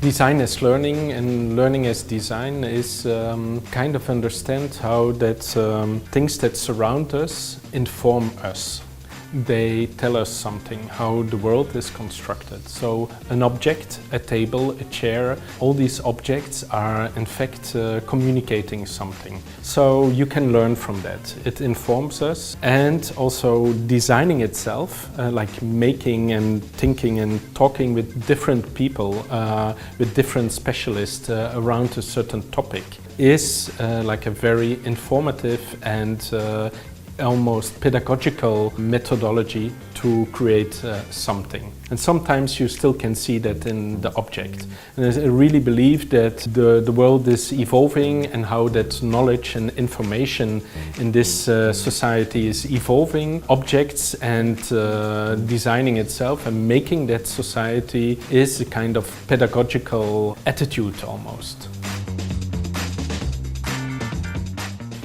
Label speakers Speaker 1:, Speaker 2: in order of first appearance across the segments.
Speaker 1: Design as learning and learning as design is kind of understand how that things that surround us inform us. They tell us something, how the world is constructed. So an object, a table, a chair, all these objects are in fact communicating something. So you can learn from that. It informs us, and also designing itself, like making and thinking and talking with different people, with different specialists around a certain topic is like a very informative and almost pedagogical methodology to create something. And sometimes you still can see that in the object. And I really believe that the world is evolving, and how that knowledge and information in this society is evolving. Objects and designing itself and making that society is a kind of pedagogical attitude almost.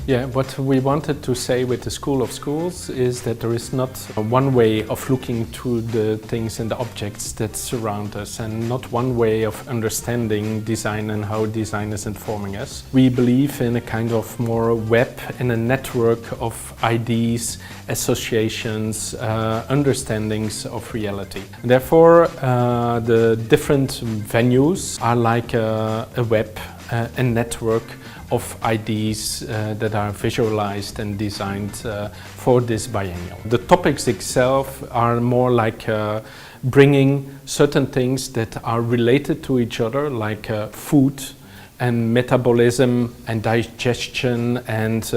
Speaker 1: Yeah, what we wanted to say with the School of Schools is that there is not one way of looking to the things and the objects that surround us, and not one way of understanding design and how design is informing us. We believe in a kind of more web and a network of ideas, associations, understandings of reality. And therefore, the different venues are like a web, a network of ideas that are visualized and designed for this biennial. The topics itself are more like bringing certain things that are related to each other, like food and metabolism and digestion, and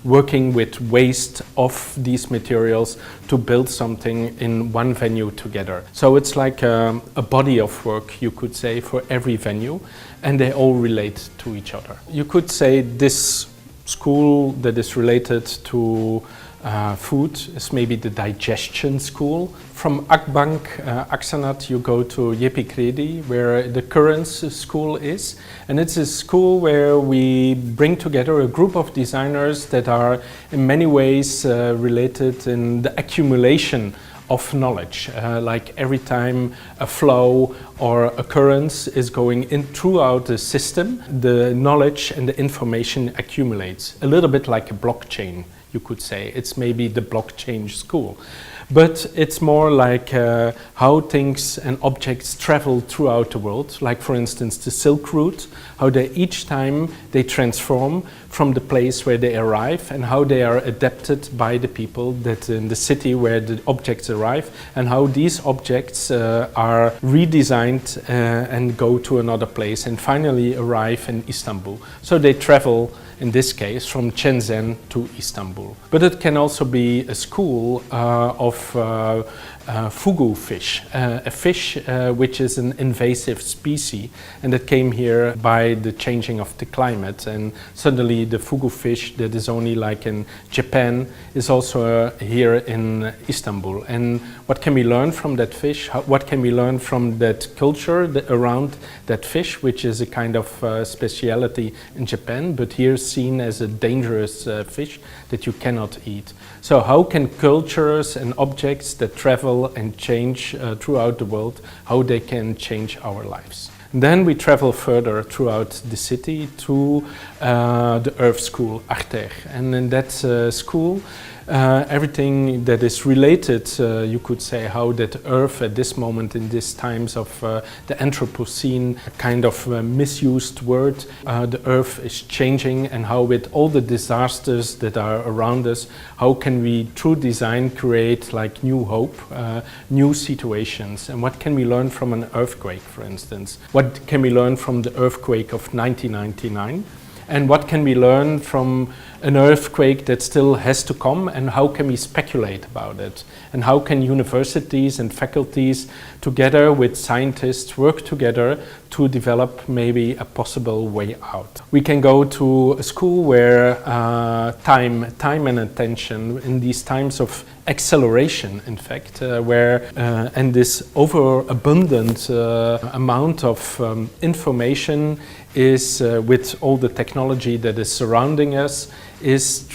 Speaker 1: working with waste of these materials to build something in one venue together. So it's like a body of work, you could say, for every venue, and they all relate to each other. You could say this school that is related to food is maybe the digestion school. From Akbank, Sanat, you go to Jeppe Kredi, where the currents school is. And it's a school where we bring together a group of designers that are in many ways related in the accumulation of knowledge. Like every time a flow or a current is going in throughout the system, the knowledge and the information accumulates. A little bit like a blockchain, you could say. It's maybe the blockchain school. But it's more like how things and objects travel throughout the world. Like for instance the Silk Route, how they each time they transform from the place where they arrive, and how they are adapted by the people that in the city where the objects arrive, and how these objects are redesigned and go to another place and finally arrive in Istanbul. So they travel, in this case, from Shenzhen to Istanbul. But it can also be a school of fugu fish, a fish which is an invasive species, and that came here by the changing of the climate, and suddenly the fugu fish that is only like in Japan is also here in Istanbul. And what can we learn from that fish? What can we learn from that culture around that fish, which is a kind of speciality in Japan, but here seen as a dangerous fish that you cannot eat. So how can cultures and objects that travel and change throughout the world, how they can change our lives? Then we travel further throughout the city to the Earth School, Arter. And in that school, everything that is related, you could say, how that Earth at this moment, in these times of the Anthropocene, kind of misused word, the Earth is changing, and how with all the disasters that are around us, how can we through design create like new hope, new situations, and what can we learn from an earthquake, for instance? What can we learn from the earthquake of 1999? And what can we learn from an earthquake that still has to come, and how can we speculate about it? And how can universities and faculties together with scientists work together to develop maybe a possible way out? We can go to a school where time and attention in these times of acceleration, in fact, and this overabundant amount of information is with all the technology that is surrounding us, is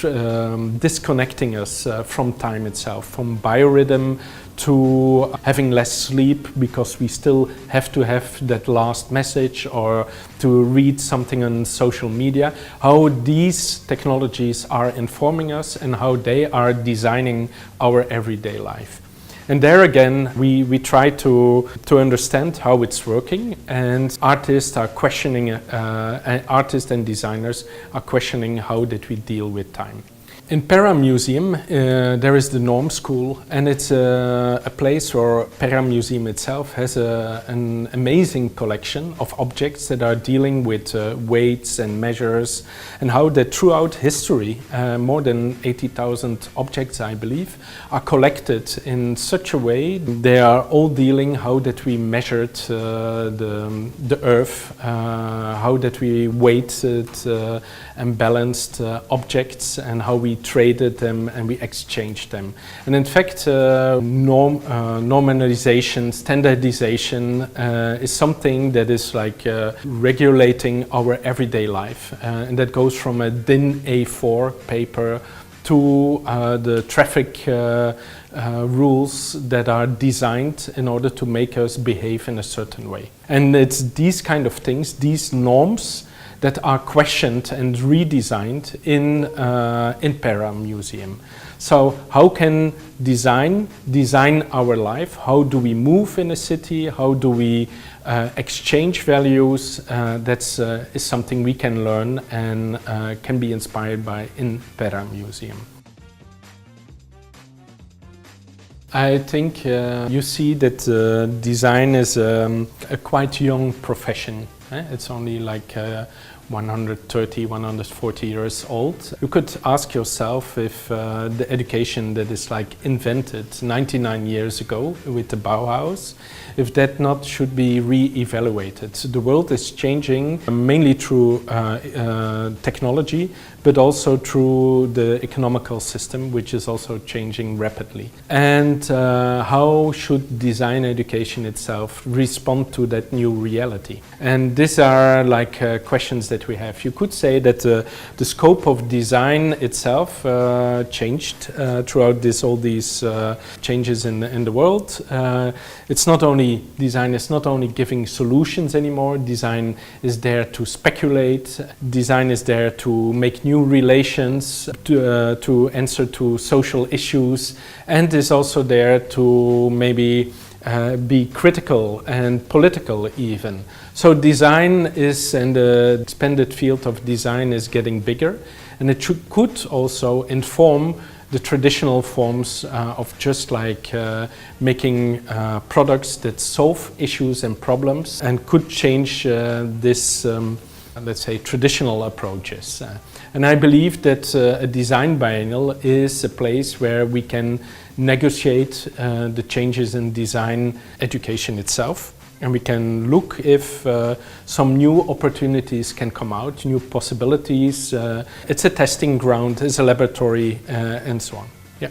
Speaker 1: disconnecting us from time itself, from biorhythm to having less sleep because we still have to have that last message or to read something on social media, how these technologies are informing us and how they are designing our everyday life. And there again, we try to understand how it's working, and artists are questioning, artists and designers are questioning how did we deal with time. In Pera Museum, there is the Norm School, and it's a place where Pera Museum itself has an amazing collection of objects that are dealing with weights and measures, and how that throughout history, more than 80,000 objects, I believe, are collected in such a way. They are all dealing how that we measured the earth, how that we weighted and balanced objects, and how we traded them and we exchanged them. And in fact, normalization, standardization is something that is like regulating our everyday life. And that goes from a thin A4 paper to the traffic rules that are designed in order to make us behave in a certain way. And it's these kind of things, these norms, that are questioned and redesigned in Pera Museum. So how can design our life? How do we move in a city? How do we exchange values? That's is something we can learn and can be inspired by in Pera Museum. I think you see that design is a quite young profession. It's only like 130, 140 years old. You could ask yourself if the education that is like invented 99 years ago with the Bauhaus, if that not should be re-evaluated. The world is changing mainly through technology, but also through the economical system, which is also changing rapidly. And how should design education itself respond to that new reality? And these are like questions that we have. You could say that the scope of design itself changed throughout all these changes in the world. It's not only design is not only giving solutions anymore. Design is there to speculate. Design is there to make new relations, to answer to social issues, and is also there to maybe be critical and political even. So design is, and the expanded field of design is getting bigger, and it could also inform the traditional forms of just like making products that solve issues and problems, and could change this, let's say, traditional approaches. And I believe that a design biennial is a place where we can negotiate the changes in design education itself, and we can look if some new opportunities can come out, new possibilities. It's a testing ground, it's a laboratory, and so on. Yeah.